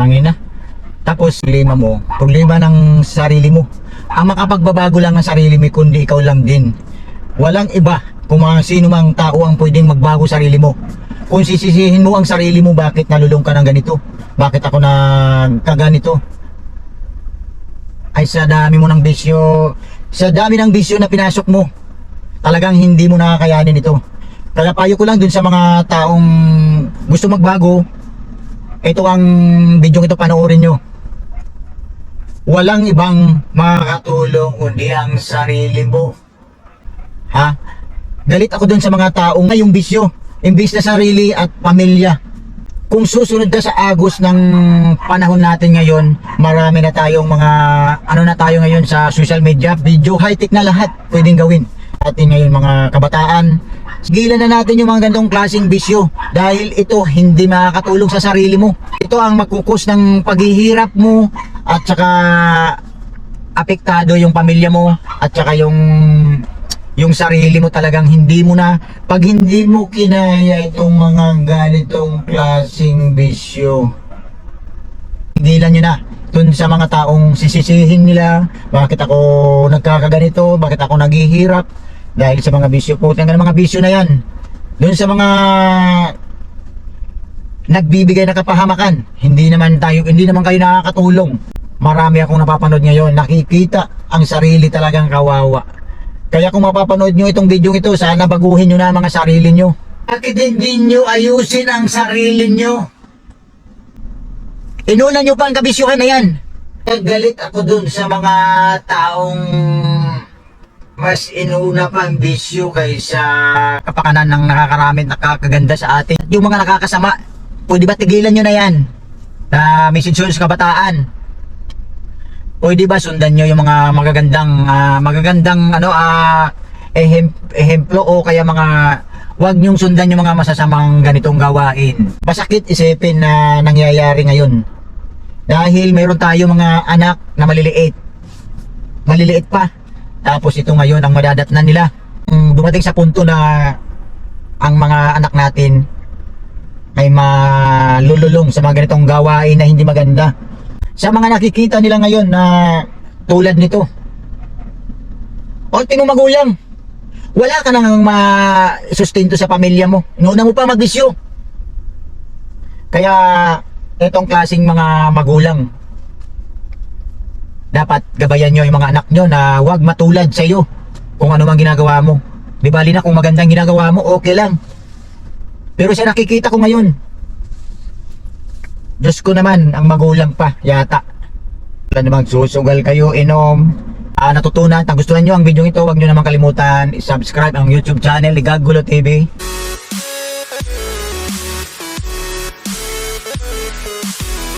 Tangina. Tapos problema ng sarili mo. Ang makapagbabago lang ng sarili mo kundi ikaw lang din. Walang iba kung sino mang tao ang pwedeng magbago sarili mo. Kung sisisihin mo ang sarili mo, bakit nalulung ka ng ganito? Bakit ako nagkaganito? Ay sa dami mo ng bisyo, sa dami ng bisyo na pinasok mo, talagang hindi mo nakakayanin ito. Kaya payo ko lang dun sa mga taong gusto magbago, ito ang video ito, panoorin nyo. Walang ibang makakatulong kundi ang sarili mo. Ha? Galit ako dun sa mga taong may yung bisyo, imbis na sarili at pamilya. Kung susunod ka sa agos ng panahon natin ngayon, marami na tayong mga na tayo ngayon sa social media, video, high-tech na lahat pwedeng gawin. Atin ngayon mga kabataan, sigilan na natin yung mga ganitong klaseng bisyo dahil ito hindi makakatulong sa sarili mo. Ito ang magkukos ng paghihirap mo at saka apektado yung pamilya mo at saka yung sarili mo. Talagang hindi mo na, pag hindi mo kinaya itong mga ganitong klaseng bisyo, tigilan nyo na. Dun sa mga taong sisisihin nila, bakit ako nagkakaganito, bakit ako naghihirap dahil sa mga bisyo po. Tingnan mga bisyo na yan. Dun sa mga nagbibigay na kapahamakan, hindi naman kayo nakakatulong. Marami akong napapanood ngayon, nakikita ang sarili talagang kawawa. Kaya kung mapapanood nyo itong video ito, sana baguhin nyo na mga sarili nyo. Bakit hindi nyo ayusin ang sarili nyo? Inuna nyo pa ang kabisyuhan na yan. Galit ako dun sa mga taong mas inuna pa ang bisyo kaysa kapakanan ng nakakaramit, nakakaganda sa atin. Yung mga nakakasama, pwede ba tigilan nyo na yan? Message sa kabataan. Pwede ba sundan nyo yung mga magagandang ehemplo, o kaya wag nyong sundan yung mga masasamang ganitong gawain. Masakit isipin na nangyayari ngayon. Dahil mayroon tayo mga anak na maliliit pa. Tapos ito ngayon ang madadatnan nila. Dumating sa punto na ang mga anak natin ay malululong sa mga ganitong gawain na hindi maganda. Sa mga nakikita nila ngayon na tulad nito, ultimo magulang, wala ka nang masustento sa pamilya mo, inuna mo pa magbisyo. Kaya itong klaseng mga magulang, dapat gabayan nyo yung mga anak nyo na huwag matulad sa iyo kung ano mang ginagawa mo. Di bali na kung magandang ginagawa mo, okay lang. Pero sa nakikita ko ngayon, Diyos ko naman, ang magulang pa yata. Wala namang susugal kayo, inom. Natutunan, nagustuhan nyo ang video ito, huwag nyo naman kalimutan i-subscribe ang YouTube channel ni Gagulo TV.